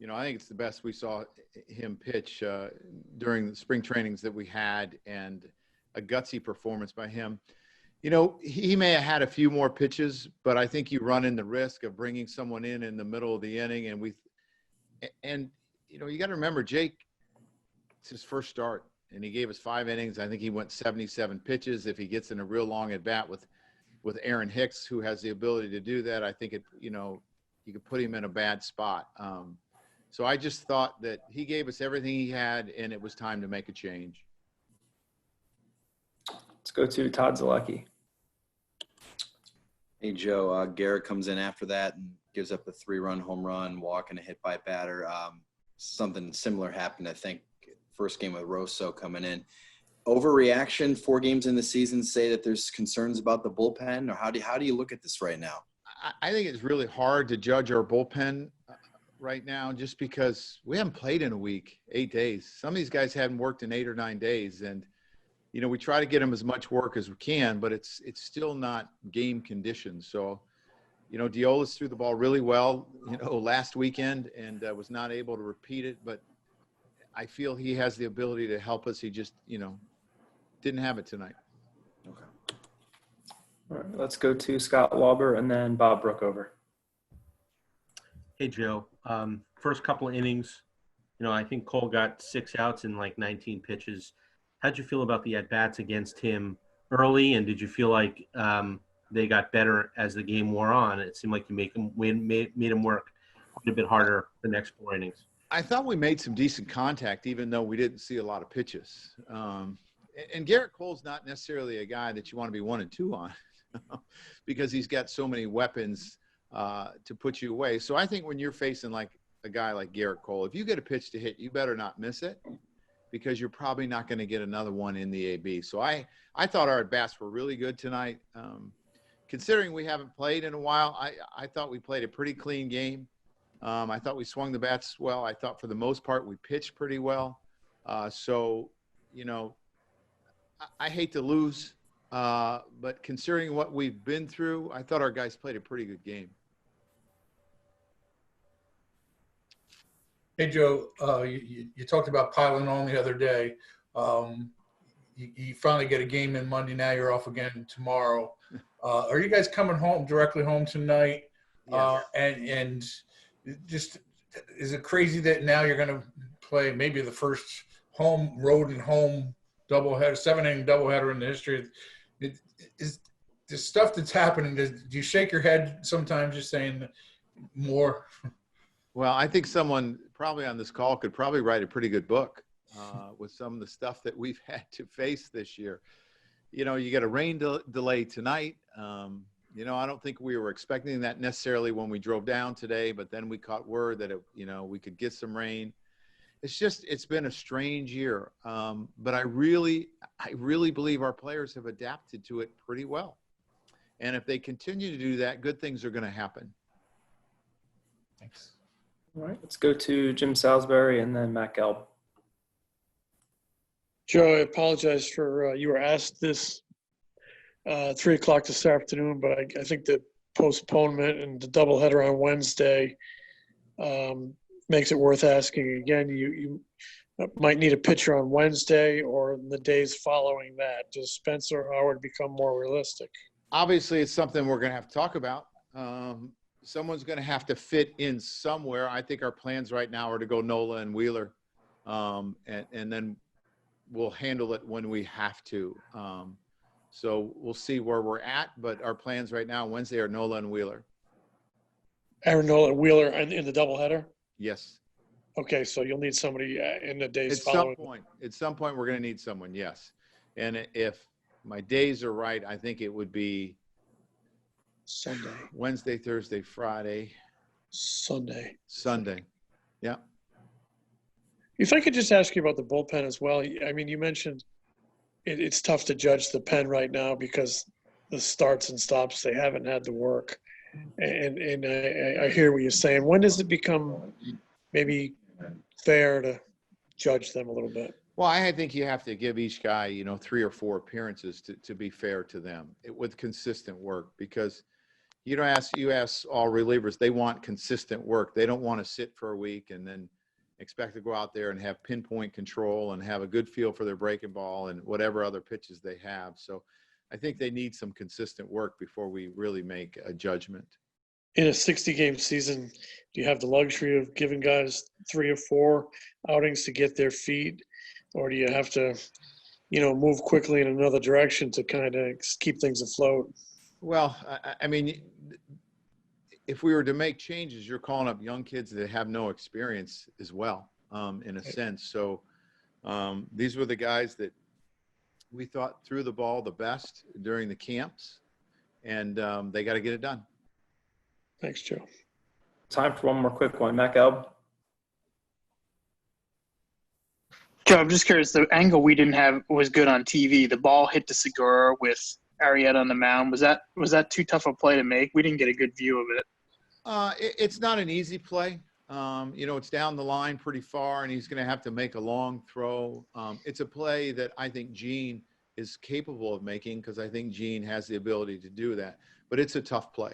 I think it's the best we saw him pitch during the spring trainings that we had, and a gutsy performance by him. He may have had a few more pitches, but I think you run in the risk of bringing someone in the middle of the inning. And you got to remember, Jake, it's his first start, and he gave us 5 innings. I think he went 77 pitches. If he gets in a real long at bat with Aaron Hicks, who has the ability to do that, I think you could put him in a bad spot. So I just thought that he gave us everything he had, and it was time to make a change. Let's go to Todd Zolecki. Hey, Joe. Garrett comes in after that and gives up a 3-run home run, walk, and a hit by batter. Something similar happened, I think, first game with Rosso coming in. Overreaction, 4 games in the season, say that there's concerns about the bullpen, or how do you look at this right now? I think it's really hard to judge our bullpen right now, just because we haven't played in a week, 8 days. Some of these guys haven't worked in 8 or 9 days, and we try to get them as much work as we can, but it's still not game conditions. So, Diola's threw the ball really well, last weekend, and was not able to repeat it, but I feel he has the ability to help us. He just, didn't have it tonight. Okay. All right, let's go to Scott Lauber and then Bob Brookover. Hey, Joe. First couple of innings, I think Cole got 6 outs in like 19 pitches. How'd you feel about the at-bats against him early, and did you feel like they got better as the game wore on? It seemed like you made him work quite a bit harder the next 4 innings. I thought we made some decent contact, even though we didn't see a lot of pitches. And Garrett Cole's not necessarily a guy that you want to be 1 and 2 on because he's got so many weapons to put you away. So I think when you're facing like a guy like Garrett Cole, if you get a pitch to hit, you better not miss it, because you're probably not going to get another one in the AB. So I thought our at-bats were really good tonight. Considering we haven't played in a while, I thought we played a pretty clean game. I thought we swung the bats well. I thought for the most part we pitched pretty well. So, I hate to lose, but considering what we've been through, I thought our guys played a pretty good game. Hey, Joe, you talked about piling on the other day. You finally get a game in Monday. Now you're off again tomorrow. Are you guys coming directly home tonight? Yes. And just, is it crazy that now you're going to play maybe the first road and home doubleheader, 7-inning doubleheader in the history? Is the stuff that's happening, do you shake your head sometimes just saying more? Well, I think someone probably on this call could probably write a pretty good book with some of the stuff that we've had to face this year. You got a rain delay tonight. I don't think we were expecting that necessarily when we drove down today, but then we caught word that we could get some rain. It's been a strange year. But I really believe our players have adapted to it pretty well. And if they continue to do that, good things are going to happen. Thanks. All right, let's go to Jim Salisbury and then Matt Gelb. Joe, I apologize for you were asked this 3 o'clock this afternoon, but I think the postponement and the doubleheader on Wednesday makes it worth asking again. You might need a pitcher on Wednesday or the days following that. Does Spencer Howard become more realistic? Obviously, it's something we're going to have to talk about. Someone's going to have to fit in somewhere. I think our plans right now are to go Nola and Wheeler, and then we'll handle it when we have to. So we'll see where we're at, but our plans right now Wednesday are Nola and Wheeler. Aaron Nola and Wheeler in the doubleheader? Yes. Okay, so you'll need somebody in the days At following. At some point, we're going to need someone, yes. And if my days are right, I think it would be Sunday. Wednesday, Thursday, Friday. Sunday. Yeah. If I could just ask you about the bullpen as well. I mean, you mentioned it's tough to judge the pen right now because the starts and stops, they haven't had the work. And I hear what you're saying. When does it become maybe fair to judge them a little bit? Well, I think you have to give each guy, 3 or 4 appearances to be fair to them with consistent work, because, you ask all relievers, they want consistent work. They don't want to sit for a week and then expect to go out there and have pinpoint control and have a good feel for their breaking ball and whatever other pitches they have. So I think they need some consistent work before we really make a judgment. In a 60-game season, do you have the luxury of giving guys 3 or 4 outings to get their feet, or do you have to, move quickly in another direction to kind of keep things afloat? Well, I mean, if we were to make changes, you're calling up young kids that have no experience as well, in a sense. So these were the guys that we thought threw the ball the best during the camps, and they got to get it done. Thanks, Joe. Time for one more quick one. Matt Gelb. Joe, I'm just curious. The angle we didn't have was good on TV. The ball hit the Segura with Arrieta on the mound. Was that too tough a play to make? We didn't get a good view of it. It's not an easy play. It's down the line pretty far, and he's going to have to make a long throw. It's a play that I think Gene is capable of making because I think Gene has the ability to do that. But it's a tough play.